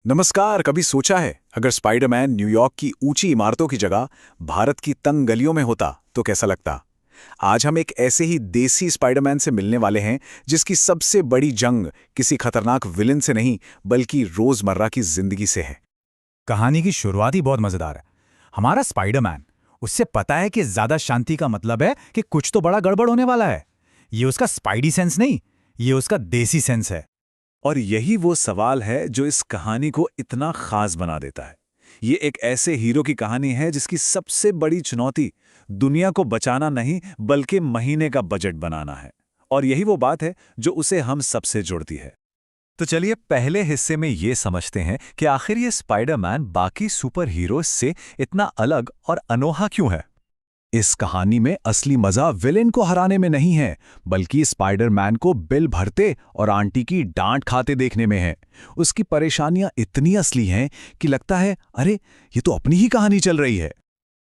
नमस्कार। कभी सोचा है अगर स्पाइडरमैन न्यूयॉर्क की ऊंची इमारतों की जगह भारत की तंग गलियों में होता तो कैसा लगता। आज हम एक ऐसे ही देसी स्पाइडरमैन से मिलने वाले हैं जिसकी सबसे बड़ी जंग किसी खतरनाक विलन से नहीं बल्कि रोजमर्रा की जिंदगी से है। कहानी की शुरुआत ही बहुत मजेदार है। हमारा स्पाइडरमैन, उससे पता है कि ज्यादा शांति का मतलब है कि कुछ तो बड़ा गड़बड़ होने वाला है। ये उसका स्पाइडी सेंस नहीं, ये उसका देसी सेंस है। और यही वो सवाल है जो इस कहानी को इतना खास बना देता है। ये एक ऐसे हीरो की कहानी है जिसकी सबसे बड़ी चुनौती दुनिया को बचाना नहीं बल्कि महीने का बजट बनाना है। और यही वो बात है जो उसे हम सबसे जोड़ती है। तो चलिए पहले हिस्से में ये समझते हैं कि आखिर ये स्पाइडरमैन बाकी सुपर हीरोज से इतना अलग और अनोखा क्यों है। इस कहानी में असली मजा विलेन को हराने में नहीं है बल्कि स्पाइडरमैन को बिल भरते और आंटी की डांट खाते देखने में है। उसकी परेशानियां इतनी असली हैं कि लगता है अरे ये तो अपनी ही कहानी चल रही है।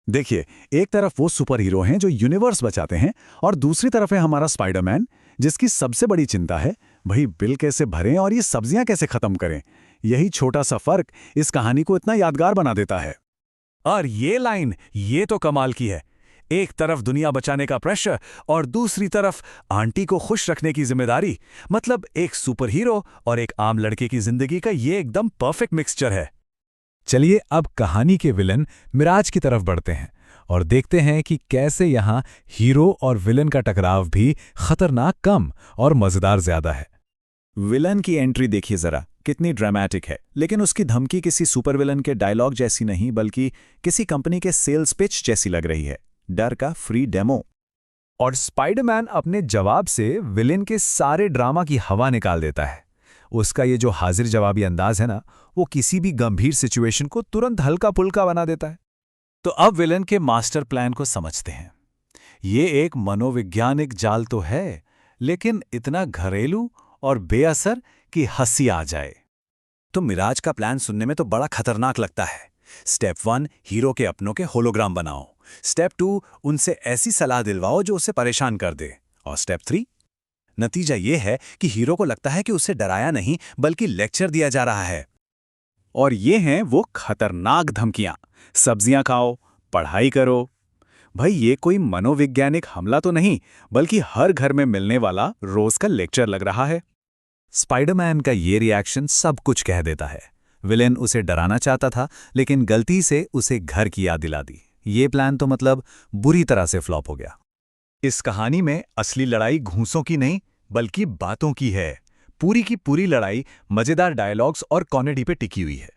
देखिए, एक तरफ वो सुपर हीरो हैं जो यूनिवर्स बचाते हैं और दूसरी तरफ है हमारा स्पाइडरमैन जिसकी सबसे बड़ी चिंता है भाई बिल कैसे भरें और ये सब्जियां कैसे खत्म करें। यही छोटा सा फर्क इस कहानी को इतना यादगार बना देता है। और ये लाइन ये तो कमाल की है। एक तरफ दुनिया बचाने का प्रेशर और दूसरी तरफ आंटी को खुश रखने की जिम्मेदारी। मतलब एक सुपर हीरो और एक आम लड़के की जिंदगी का ये एकदम परफेक्ट मिक्सचर है। चलिए अब कहानी के विलन मिराज की तरफ बढ़ते हैं और देखते हैं कि कैसे यहाँ हीरो और विलन का टकराव भी खतरनाक कम और मजेदार ज्यादा है। विलन की एंट्री देखिए जरा, कितनी ड्रामेटिक है, लेकिन उसकी धमकी किसी सुपर विलन के डायलॉग जैसी नहीं बल्कि किसी कंपनी के सेल्स पिच जैसी लग रही है। डर का फ्री डेमो। और स्पाइडरमैन अपने जवाब से विलेन के सारे ड्रामा की हवा निकाल देता है। उसका ये जो हाजिर जवाबी अंदाज है ना, वो किसी भी गंभीर सिचुएशन को तुरंत हल्का पुल्का बना देता है। तो अब विलन के मास्टर प्लान को समझते हैं। ये एक मनोवैज्ञानिक जाल तो है, लेकिन इतना घरेलू और बेअसर कि हंसी आ जाए। तो मिराज का प्लान सुनने में तो बड़ा खतरनाक लगता है। स्टेप 1, हीरो के अपनों के होलोग्राम बनाओ। स्टेप 2, उनसे ऐसी सलाह दिलवाओ जो उसे परेशान कर दे। और स्टेप 3, नतीजा ये है कि हीरो को लगता है कि उसे डराया नहीं बल्कि लेक्चर दिया जा रहा है। और ये हैं वो खतरनाक धमकियां। सब्जियां खाओ, पढ़ाई करो। भाई ये कोई मनोवैज्ञानिक हमला तो नहीं बल्कि हर घर में मिलने वाला रोज का लेक्चर लग रहा है। स्पाइडरमैन का ये रिएक्शन सब कुछ कह देता है। विलेन उसे डराना चाहता था लेकिन गलती से उसे घर की याद दिला दी। ये प्लान तो मतलब बुरी तरह से फ्लॉप हो गया। इस कहानी में असली लड़ाई घूंसों की नहीं बल्कि बातों की है। पूरी की पूरी लड़ाई मजेदार डायलॉग्स और कॉमेडी पे टिकी हुई है।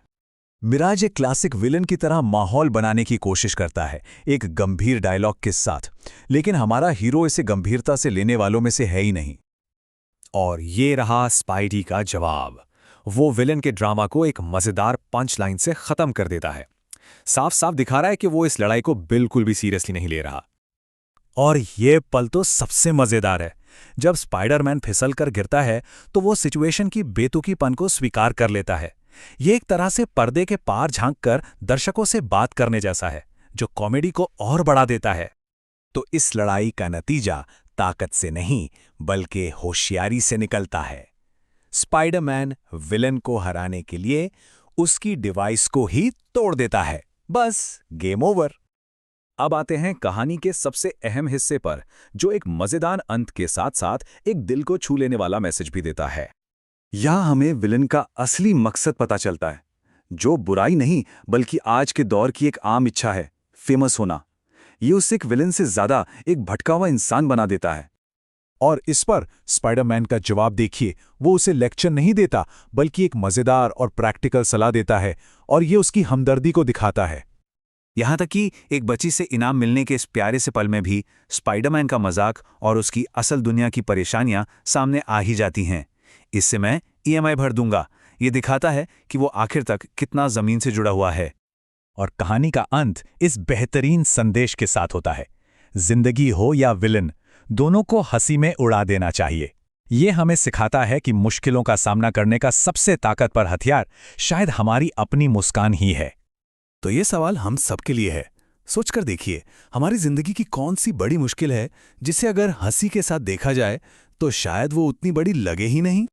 मिराज एक क्लासिक विलन की तरह माहौल बनाने की कोशिश करता है, एक गंभीर डायलॉग के साथ, लेकिन हमारा हीरो इसे गंभीरता से लेने वालों में से है ही नहीं। और ये रहा स्पाइडी का जवाब। वो विलन के ड्रामा को एक मजेदार पंच लाइन से खत्म कर देता है। साफ साफ दिखा रहा है कि वो इस लड़ाई को बिल्कुल भी सीरियसली नहीं ले रहा। और ये पल तो सबसे मजेदार है। जब स्पाइडरमैन फिसल कर गिरता है तो वो सिचुएशन की बेतुकीपन को स्वीकार कर लेता है। ये एक तरह से पर्दे के पार झांककर दर्शकों से बात करने जैसा है, जो कॉमेडी को और बढ़ा देता है। तो इस लड़ाई का नतीजा ताकत से नहीं बल्कि होशियारी से निकलता है। स्पाइडरमैन विलन को हराने के लिए उसकी डिवाइस को ही तोड़ देता है। बस गेम ओवर। अब आते हैं कहानी के सबसे अहम हिस्से पर, जो एक मजेदार अंत के साथ साथ एक दिल को छू लेने वाला मैसेज भी देता है। यहां हमें विलन का असली मकसद पता चलता है, जो बुराई नहीं बल्कि आज के दौर की एक आम इच्छा है, फेमस होना। ये उसे एक विलन से ज्यादा एक भटका हुआ इंसान बना देता है। और इस पर स्पाइडरमैन का जवाब देखिए। वो उसे लेक्चर नहीं देता बल्कि एक मजेदार और प्रैक्टिकल सलाह देता है, और ये उसकी हमदर्दी को दिखाता है। यहां तक कि एक बच्ची से इनाम मिलने के इस प्यारे से पल में भी स्पाइडरमैन का मजाक और उसकी असल दुनिया की परेशानियां सामने आ ही जाती हैं। इससे मैं ईएमआई भर दूंगा। ये दिखाता है कि वो आखिर तक कितना जमीन से जुड़ा हुआ है। और कहानी का अंत इस बेहतरीन संदेश के साथ होता है, जिंदगी हो या विलन, दोनों को हंसी में उड़ा देना चाहिए। ये हमें सिखाता है कि मुश्किलों का सामना करने का सबसे ताकतवर हथियार शायद हमारी अपनी मुस्कान ही है। तो ये सवाल हम सबके लिए है। सोचकर देखिए, हमारी जिंदगी की कौन सी बड़ी मुश्किल है जिसे अगर हंसी के साथ देखा जाए तो शायद वो उतनी बड़ी लगे ही नहीं।